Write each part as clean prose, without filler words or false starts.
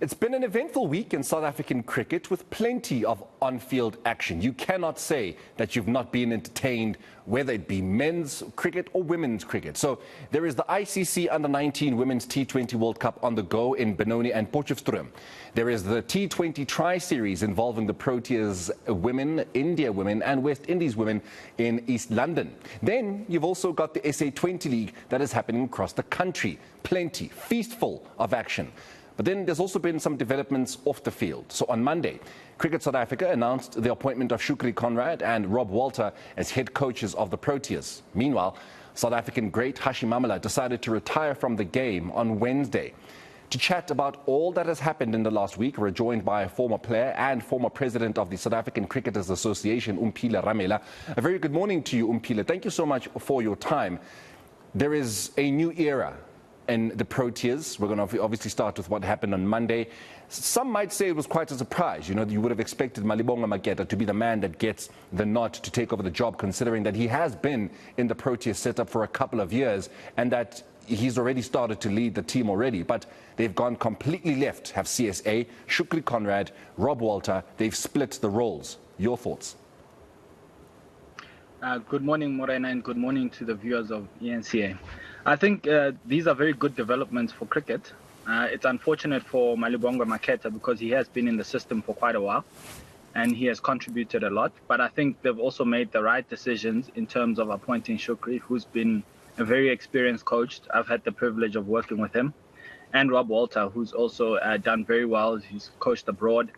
It's been an eventful week in South African cricket with plenty of on-field action. You cannot say that you've not been entertained, whether it be men's cricket or women's cricket. So there is the ICC Under-19 Women's T20 World Cup on the go in Benoni and Potchefstroom. There is the T20 Tri-Series involving the Proteas women, India women and West Indies women in East London. Then you've also got the SA20 League that is happening across the country. Plenty, feastful of action. But then there's also been some developments off the field. So on Monday, Cricket South Africa announced the appointment of Shukri Conrad and Rob Walter as head coaches of the Proteas. Meanwhile, South African great Hashim Amla decided to retire from the game on Wednesday. To chat about all that has happened in the last week, we're joined by a former player and former president of the South African Cricketers Association, Omphile Ramela. A very good morning to you, Omphile. Thank you so much for your time. There is a new era in the Proteas. We're going to obviously start with what happened on Monday. Some might say it was quite a surprise. You know, you would have expected Malibonga Maketa to be the man that gets the nod to take over the job, considering that he has been in the Proteas setup for a couple of years and that he's already started to lead the team already. But they've gone completely left, have CSA, Shukri Conrad, Rob Walter. They've split the roles. Your thoughts? Good morning, Morena, and good morning to the viewers of eNCA. I think these are very good developments for cricket. It's unfortunate for Malibonga Maketa because he has been in the system for quite a while and he has contributed a lot. But I think they've also made the right decisions in terms of appointing Shukri, who's been a very experienced coach. I've had the privilege of working with him. And Rob Walter, who's also done very well. He's coached abroad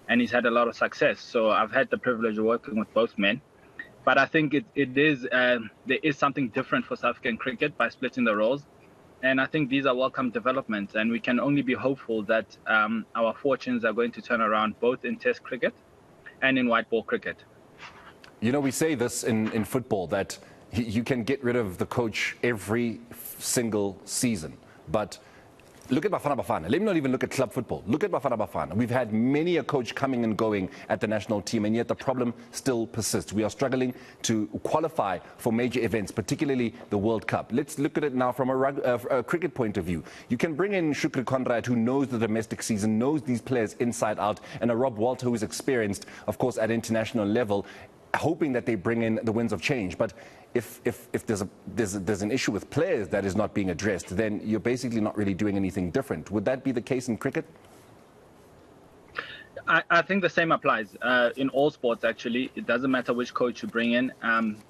and he's had a lot of success. So I've had the privilege of working with both men. But I think there is something different for South African cricket by splitting the roles. And I think these are welcome developments. And we can only be hopeful that our fortunes are going to turn around both in Test cricket and in white ball cricket. You know, we say this in football, that you can get rid of the coach every single season. But look at Bafana Bafana. Let me not even look at club football. Look at Bafana Bafana. We've had many a coach coming and going at the national team, and yet the problem still persists. We are struggling to qualify for major events, particularly the World Cup. Let's look at it now from a cricket point of view. You can bring in Shukri Conrad, who knows the domestic season, knows these players inside out, and a Rob Walter, who is experienced, of course, at international level, hoping that they bring in the winds of change. But if there's an issue with players that is not being addressed, then you're basically not really doing anything different. Would that be the case in cricket? I think the same applies in all sports, actually. It doesn't matter which coach you bring in.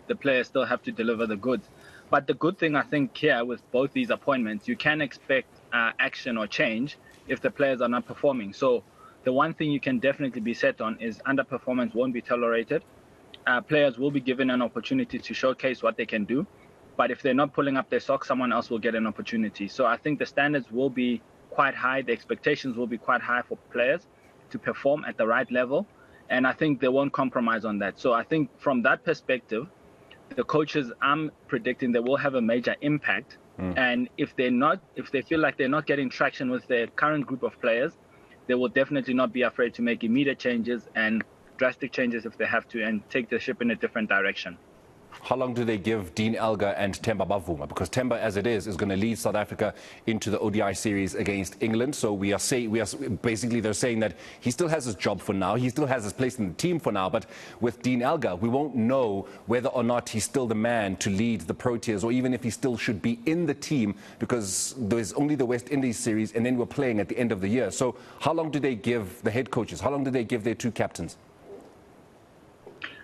The players still have to deliver the goods. But the good thing, I think, here with both these appointments, you can expect action or change if the players are not performing. So the one thing you can definitely be set on is underperformance won't be tolerated. Players will be given an opportunity to showcase what they can do. But if they're not pulling up their socks, someone else will get an opportunity. So I think the standards will be quite high. The expectations will be quite high for players to perform at the right level. And I think they won't compromise on that. So I think from that perspective, the coaches, I'm predicting they will have a major impact. And if they feel like they're not getting traction with their current group of players, they will definitely not be afraid to make immediate changes and drastic changes if they have to, and take the ship in a different direction. How long do they give Dean Elgar and Themba Bavuma? Because Themba, as it is going to lead South Africa into the ODI series against England. So basically they're saying that he still has his job for now. He still has his place in the team for now. But with Dean Elgar, we won't know whether or not he's still the man to lead the Proteas, or even if he still should be in the team, because there's only the West Indies series and then we're playing at the end of the year. So how long do they give the head coaches? How long do they give their two captains?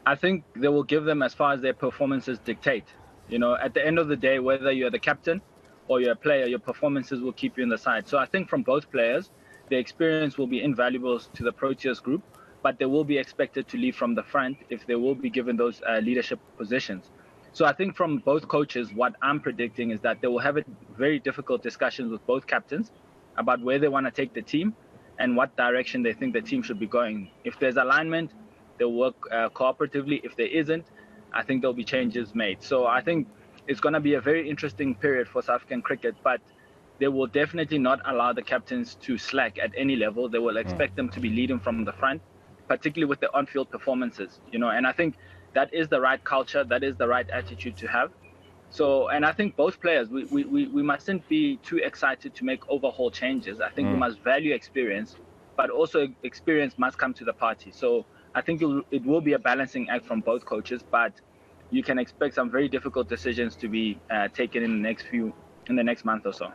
I think they will give them as far as their performances dictate. You know, at the end of the day, whether you're the captain or you're a player, your performances will keep you in the side. So I think from both players, the experience will be invaluable to the Proteas group, but they will be expected to lead from the front if they will be given those leadership positions. So I think from both coaches, what I'm predicting is that they will have very difficult discussions with both captains about where they want to take the team and what direction they think the team should be going. If there's alignment, they'll work cooperatively. If there isn't, I think there'll be changes made. So I think it's going to be a very interesting period for South African cricket, but they will definitely not allow the captains to slack at any level. They will expect them to be leading from the front, particularly with the on-field performances, you know, and I think that is the right culture, that is the right attitude to have. So, and I think both players, we mustn't be too excited to make overhaul changes. I think we must value experience, but also experience must come to the party. So I think it will be a balancing act from both coaches, but you can expect some very difficult decisions to be taken in the next month or so.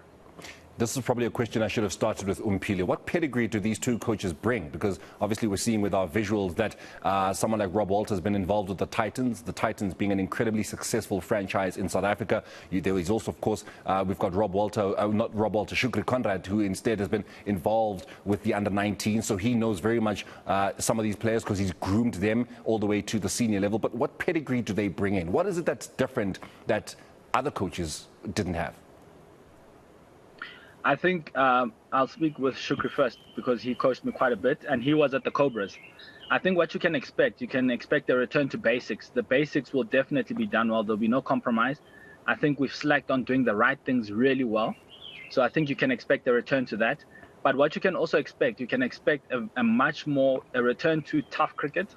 This is probably a question I should have started with Omphile. What pedigree do these two coaches bring? Because obviously we're seeing with our visuals that someone like Rob Walter has been involved with the Titans being an incredibly successful franchise in South Africa. There is also, of course, we've got Shukri Conrad, who instead has been involved with the under-19. So he knows very much some of these players because he's groomed them all the way to the senior level. But what pedigree do they bring in? What is it that's different that other coaches didn't have? I think I'll speak with Shukri first because he coached me quite a bit and he was at the Cobras. I think what you can expect a return to basics. The basics will definitely be done well. There'll be no compromise. I think we've slacked on doing the right things really well. So I think you can expect a return to that. But what you can also expect, a return to tough cricket.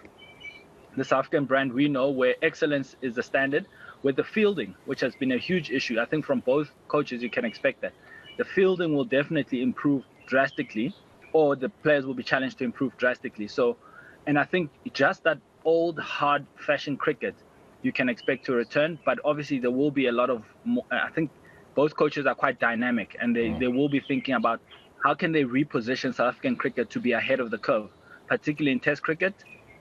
The South African brand we know where excellence is the standard, with the fielding, which has been a huge issue. I think from both coaches you can expect that. The fielding will definitely improve drastically, or the players will be challenged to improve drastically. So, and I think just that old, hard-fashioned cricket, you can expect to return. But obviously, there will be a lot of more, I think both coaches are quite dynamic, and they will be thinking about how can they reposition South African cricket to be ahead of the curve, particularly in Test cricket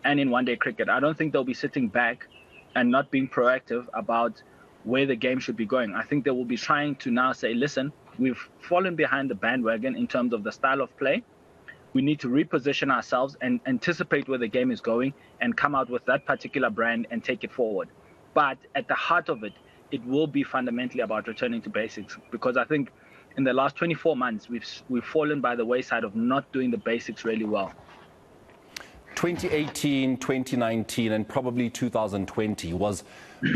and in one-day cricket. I don't think they'll be sitting back and not being proactive about where the game should be going. I think they will be trying to now say, listen, we've fallen behind the bandwagon in terms of the style of play. We need to reposition ourselves and anticipate where the game is going and come out with that particular brand and take it forward. But at the heart of it, it will be fundamentally about returning to basics, because I think in the last 24 months, we've fallen by the wayside of not doing the basics really well. 2018, 2019, and probably 2020 was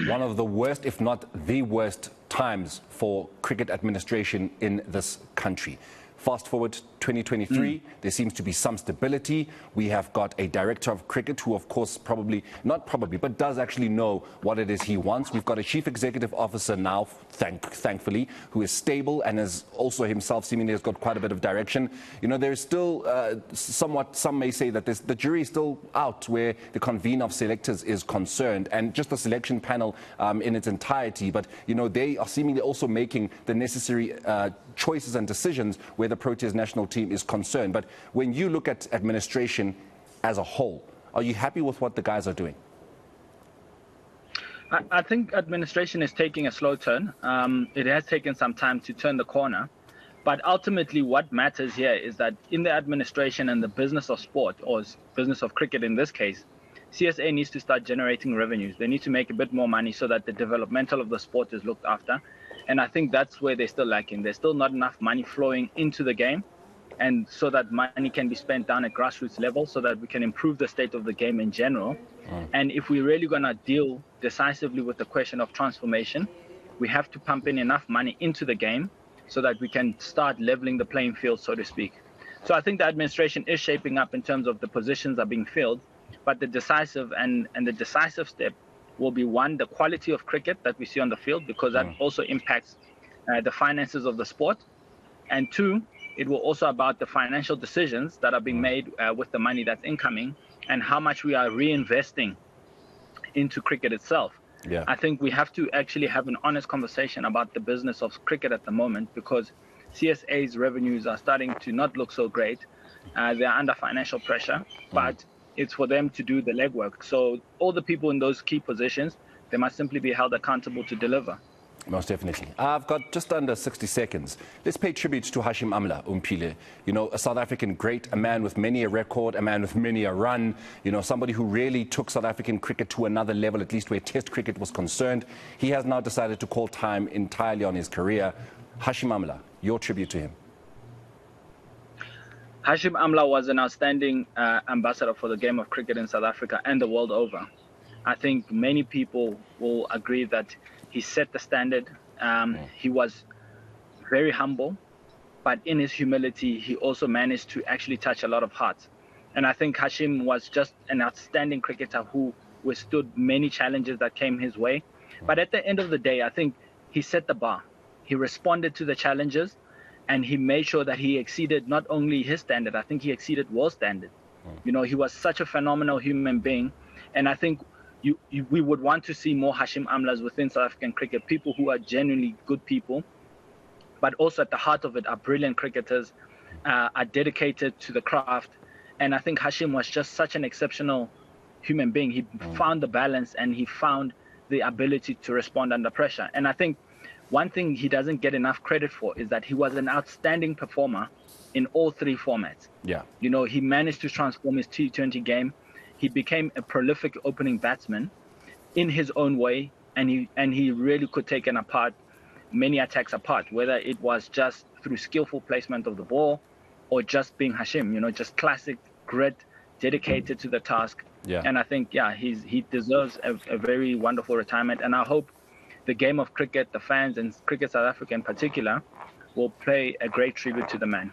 one of the worst, if not the worst, times for cricket administration in this country. Fast forward 2023, there seems to be some stability. We have got a director of cricket who, of course, but does actually know what it is he wants. We've got a chief executive officer now, thankfully, who is stable and has also himself seemingly has got quite a bit of direction. You know, there's still somewhat, some may say that the jury is still out where the convener of selectors is concerned, and just the selection panel in its entirety. But, you know, they are seemingly also making the necessary choices and decisions where the Proteas national team is concerned. But when you look at administration as a whole, are you happy with what the guys are doing? I think administration is taking a slow turn. It has taken some time to turn the corner. But ultimately, what matters here is that in the administration and the business of sport, or business of cricket in this case, CSA needs to start generating revenues. They need to make a bit more money so that the developmental of the sport is looked after. And I think that's where they're still lacking. There's still not enough money flowing into the game, and so that money can be spent down at grassroots level so that we can improve the state of the game in general. And if we're really going to deal decisively with the question of transformation, we have to pump in enough money into the game so that we can start leveling the playing field, so to speak. So I think the administration is shaping up in terms of the positions are being filled, but the decisive and the decisive step will be, one, the quality of cricket that we see on the field, because that also impacts the finances of the sport. And two, it will also about the financial decisions that are being made with the money that's incoming and how much we are reinvesting into cricket itself. Yeah. I think we have to actually have an honest conversation about the business of cricket at the moment, because CSA's revenues are starting to not look so great. They're under financial pressure, but it's for them to do the legwork. So all the people in those key positions, they must simply be held accountable to deliver. Most definitely. I've got just under 60 seconds. Let's pay tribute to Hashim Amla, Omphile. You know, a South African great, a man with many a record, a man with many a run, you know, somebody who really took South African cricket to another level, at least where Test cricket was concerned. He has now decided to call time entirely on his career. Hashim Amla, your tribute to him. Hashim Amla was an outstanding ambassador for the game of cricket in South Africa and the world over. I think many people will agree that he set the standard. He was very humble, but in his humility, he also managed to actually touch a lot of hearts. And I think Hashim was just an outstanding cricketer who withstood many challenges that came his way. But at the end of the day, I think he set the bar. He responded to the challenges, and he made sure that he exceeded not only his standard, I think he exceeded world standard. You know, he was such a phenomenal human being, and I think we would want to see more Hashim Amlas within South African cricket, people who are genuinely good people, but also at the heart of it are brilliant cricketers, are dedicated to the craft. And I think Hashim was just such an exceptional human being. He found the balance, and he found the ability to respond under pressure. And I think one thing he doesn't get enough credit for is that he was an outstanding performer in all three formats. Yeah. You know, he managed to transform his T20 game. He became a prolific opening batsman in his own way, and he really could take many attacks apart, whether it was just through skillful placement of the ball or just being Hashim, you know, just classic grit, dedicated to the task. Yeah. And I think, he deserves a very wonderful retirement. And I hope the game of cricket, the fans, and Cricket South Africa in particular, will pay a great tribute to the man.